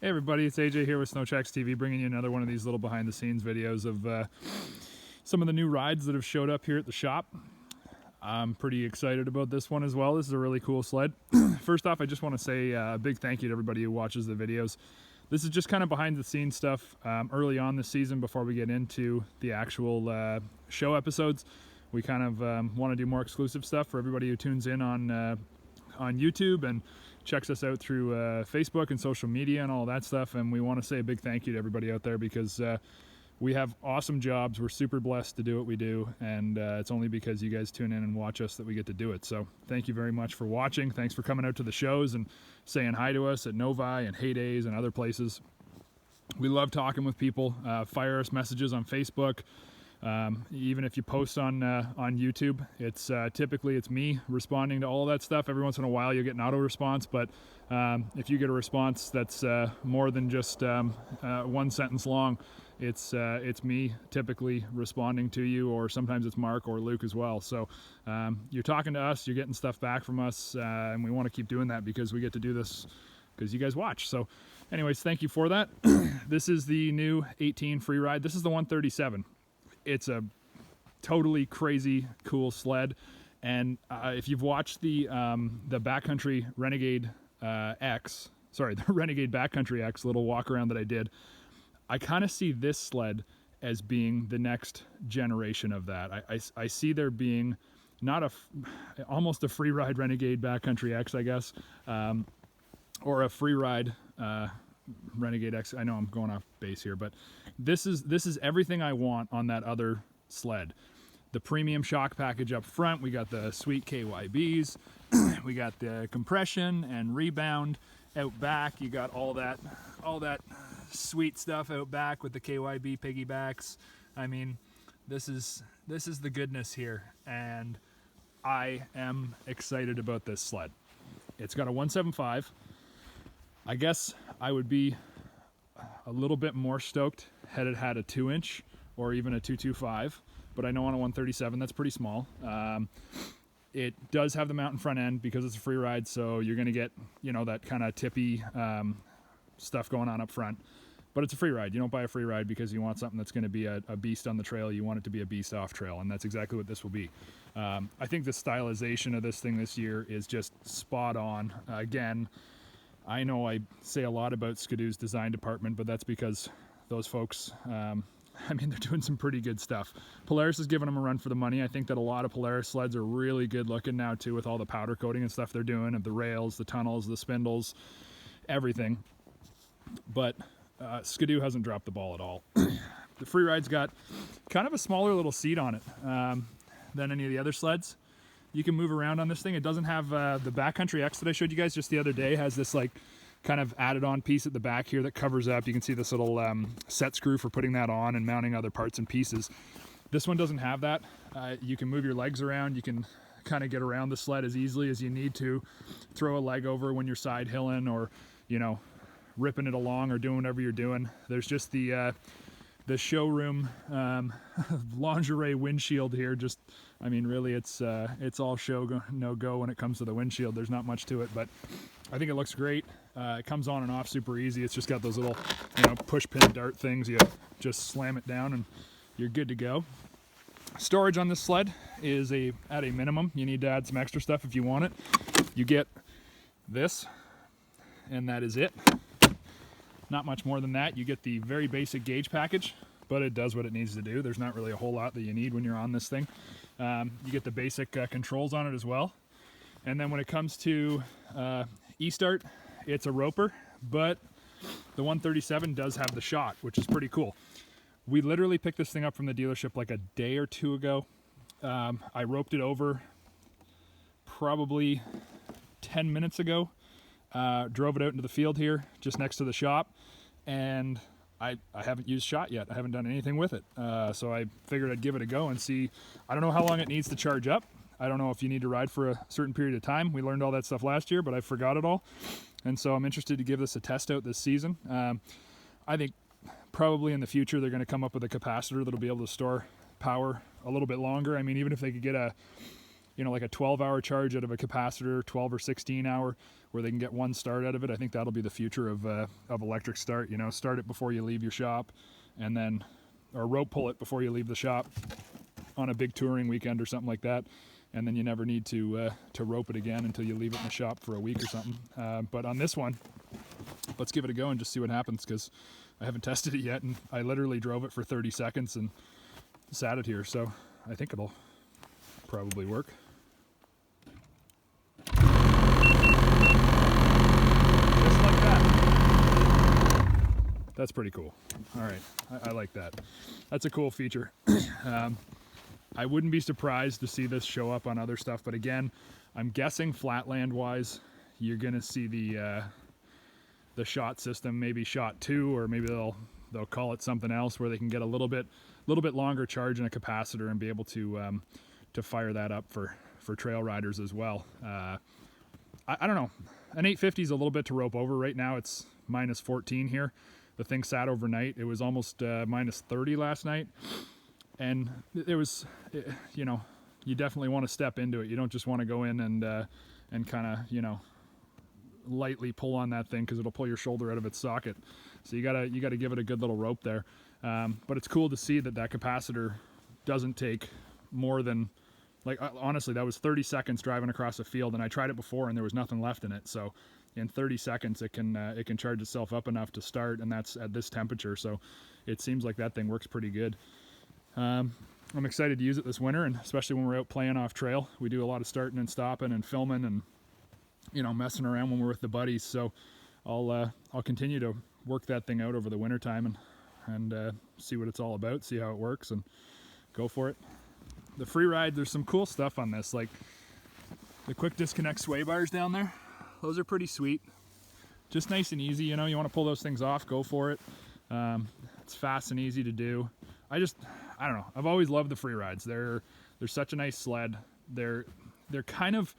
Hey everybody, it's AJ here with SnowTrax TV, bringing you another one of these little behind the scenes videos of some of the new rides that have showed up here at the shop. I'm pretty excited about this one as well. This is a really cool sled. First off, I just want to say a big thank you to everybody who watches the videos. This is just kind of behind the scenes stuff early on this season before we get into the actual show episodes. We kind of want to do more exclusive stuff for everybody who tunes in on YouTube and checks us out through Facebook and social media and all that stuff. And we want to say a big thank you to everybody out there because we have awesome jobs. We're super blessed to do what we do, and it's only because you guys tune in and watch us that we get to do it. So thank you very much for watching. Thanks for coming out to the shows and saying hi to us at Novi and Heydays and other places. We love talking with people. Fire us messages on Facebook. Even if you post on YouTube, it's typically it's me responding to all that stuff. Every once in a while you get an auto response, but if you get a response that's more than just one sentence long, it's me typically responding to you, or sometimes it's Mark or Luke as well. So you're talking to us, you're getting stuff back from us, and we want to keep doing that because we get to do this because you guys watch. So anyways, thank you for that. This is the new 18 Freeride. This is the 137. It's a totally crazy cool sled, and if you've watched the Backcountry Renegade the Renegade Backcountry X little walk around that I did, I kind of see this sled as being the next generation of that. I see there being not almost a Freeride Renegade Backcountry X, I guess, or a Freeride Renegade X. I know I'm going off base here, but this is everything I want on that other sled. The premium shock package up front. We got the sweet KYBs. We got the compression and rebound out back. You got all that sweet stuff out back with the KYB piggybacks. I mean, this is the goodness here, and I am excited about this sled. It's got a 175. I guess I would be a little bit more stoked had it had a 2-inch or even a 225, but I know on a 137 that's pretty small. It does have the mountain front end because it's a Freeride, so you're going to get, you know, that kind of tippy stuff going on up front. But it's a Freeride. You don't buy a Freeride because you want something that's going to be a beast on the trail. You want it to be a beast off trail, and that's exactly what this will be. I think the stylization of this thing this year is just spot on. Again, I know I say a lot about Ski-Doo's design department, but that's because those folks, I mean, they're doing some pretty good stuff. Polaris is giving them a run for the money. I think that a lot of Polaris sleds are really good looking now too, with all the powder coating and stuff they're doing of the rails, the tunnels, the spindles, everything. But Ski-Doo hasn't dropped the ball at all. The Freeride's got kind of a smaller little seat on it than any of the other sleds. You can move around on this thing. It doesn't have the Backcountry X that I showed you guys just the other day. Has this like kind of added on piece at the back here that covers up. You can see this little set screw for putting that on and mounting other parts and pieces. This one doesn't have that. You can move your legs around. You can kind of get around the sled as easily as you need to. Throw a leg over when you're side hilling, or, you know, ripping it along or doing whatever you're doing. There's just the showroom lingerie windshield here. Just, I mean, really, it's all show, no go when it comes to the windshield. There's not much to it, but I think it looks great. It comes on and off super easy. It's just got those little, you know, push pin dart things. You just slam it down and you're good to go. Storage on this sled is at a minimum. You need to add some extra stuff if you want it. You get this, and that is it. Not much more than that. You get the very basic gauge package, but it does what it needs to do. There's not really a whole lot that you need when you're on this thing. You get the basic controls on it as well. And then when it comes to e-start, it's a roper, but the 137 does have the shot, which is pretty cool. We literally picked this thing up from the dealership like a day or two ago. I roped it over probably 10 minutes ago. Drove it out into the field here just next to the shop, and I haven't used shot yet. I haven't done anything with it, so I figured I'd give it a go and see. I don't know how long it needs to charge up. I don't know if you need to ride for a certain period of time. We learned all that stuff last year, but I forgot it all, and so I'm interested to give this a test out this season. I think probably in the future they're going to come up with a capacitor that'll be able to store power a little bit longer. I mean, even if they could get a, you know, like a 12-hour charge out of a capacitor, 12 or 16 hour, where they can get one start out of it. I think that'll be the future of electric start. You know, start it before you leave your shop, and then, or rope pull it before you leave the shop on a big touring weekend or something like that, and then you never need to rope it again until you leave it in the shop for a week or something. But on this one, let's give it a go and just see what happens, because I haven't tested it yet, and I literally drove it for 30 seconds and sat it here, so I think it'll probably work. Just like that. That's pretty cool. All right, I like that. That's a cool feature. I wouldn't be surprised to see this show up on other stuff, but again, I'm guessing flatland wise, you're gonna see the shot system, maybe shot 2, or maybe they'll call it something else, where they can get a little bit longer charge in a capacitor and be able to fire that up for trail riders as well. I don't know. An 850 is a little bit to rope over. Right now it's minus 14 here. The thing sat overnight. It was almost minus 30 last night, and it was, you know, you definitely want to step into it. You don't just want to go in and kind of, you know, lightly pull on that thing, because it'll pull your shoulder out of its socket. So you gotta give it a good little rope there. But it's cool to see that capacitor doesn't take more than, like, honestly, that was 30 seconds driving across a field, and I tried it before and there was nothing left in it. So in 30 seconds it can charge itself up enough to start, and that's at this temperature. So it seems like that thing works pretty good. I'm excited to use it this winter, and especially when we're out playing off trail. We do a lot of starting and stopping and filming and, you know, messing around when we're with the buddies. So I'll continue to work that thing out over the winter time and see what it's all about, see how it works, and go for it. The Freeride, there's some cool stuff on this, like the quick disconnect sway bars down there. Those are pretty sweet. Just nice and easy, you know, you want to pull those things off, go for it. It's fast and easy to do. I don't know, I've always loved the Freerides. They're such a nice sled. They're kind of,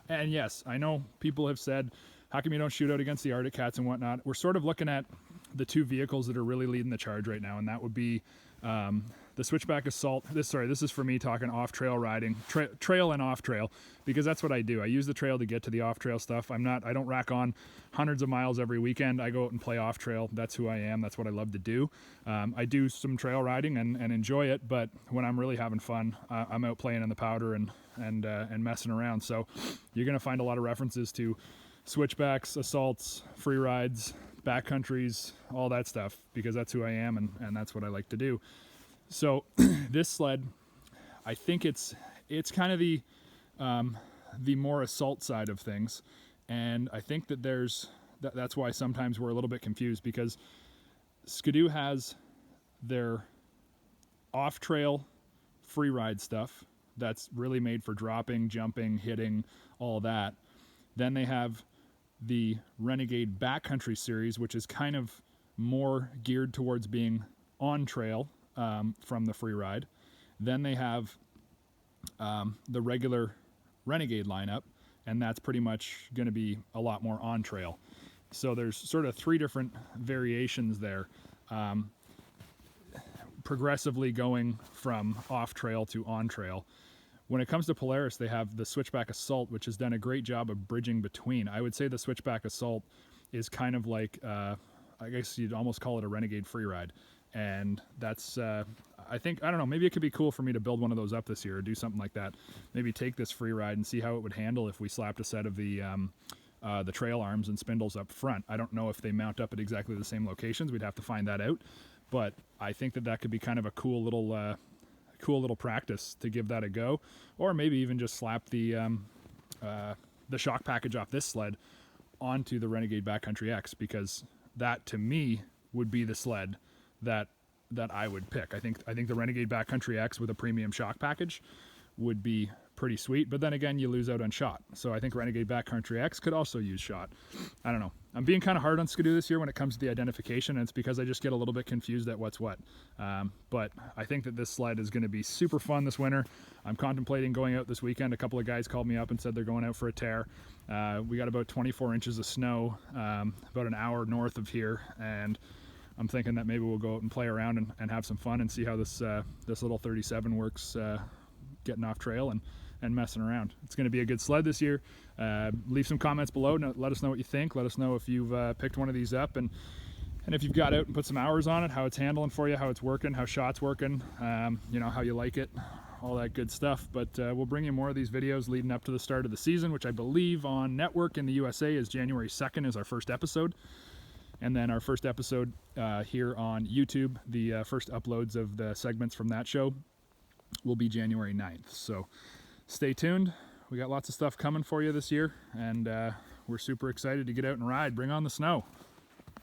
and yes, I know people have said, how come you don't shoot out against the Arctic Cats and whatnot? We're sort of looking at the two vehicles that are really leading the charge right now, and that would be the Switchback Assault. This is for me talking off-trail riding, trail and off-trail, because that's what I do. I use the trail to get to the off-trail stuff. I don't rack on hundreds of miles every weekend. I go out and play off-trail. That's who I am. That's what I love to do. I do some trail riding and enjoy it, but when I'm really having fun, I'm out playing in the powder and messing around. So you're going to find a lot of references to switchbacks, assaults, free rides, backcountries, all that stuff, because that's who I am and that's what I like to do. So this sled, I think it's kind of the more assault side of things, and I think that that's why sometimes we're a little bit confused, because Ski-Doo has their off-trail free ride stuff that's really made for dropping, jumping, hitting, all that. Then they have the Renegade Backcountry series, which is kind of more geared towards being on trail from the Freeride. Then they have the regular Renegade lineup, and that's pretty much going to be a lot more on trail. So there's sort of 3 different variations there, progressively going from off trail to on trail. When it comes to Polaris, they have the Switchback Assault, which has done a great job of bridging between. I would say the Switchback Assault is kind of like, I guess you'd almost call it a Renegade Freeride. And that's, I don't know, maybe it could be cool for me to build one of those up this year or do something like that. Maybe take this Freeride and see how it would handle if we slapped a set of the trail arms and spindles up front. I don't know if they mount up at exactly the same locations. We'd have to find that out. But I think that could be kind of a cool little practice to give that a go, or maybe even just slap the shock package off this sled onto the Renegade Backcountry X, because that to me would be the sled that I would pick. I think the Renegade Backcountry X with a premium shock package would be pretty sweet, but then again, you lose out on shot. So I think Renegade Backcountry X could also use shot. I don't know. I'm being kind of hard on Ski-Doo this year when it comes to the identification, and it's because I just get a little bit confused at what's what. But I think that this sled is going to be super fun this winter. I'm contemplating going out this weekend. A couple of guys called me up and said they're going out for a tear. We got about 24 inches of snow about an hour north of here, and I'm thinking that maybe we'll go out and play around and have some fun and see how this little 37 works getting off trail, and and messing around. It's going to be a good sled this year. Leave some comments below. Let us know what you think. Let us know if you've picked one of these up, and if you've got out and put some hours on it, how it's handling for you, how it's working, how shot's working, you know, how you like it, all that good stuff. But we'll bring you more of these videos leading up to the start of the season, which I believe on network in the USA is January 2nd is our first episode. And then our first episode here on YouTube, the first uploads of the segments from that show will be January 9th. So stay tuned. We got lots of stuff coming for you this year, and we're super excited to get out and ride. Bring on the snow.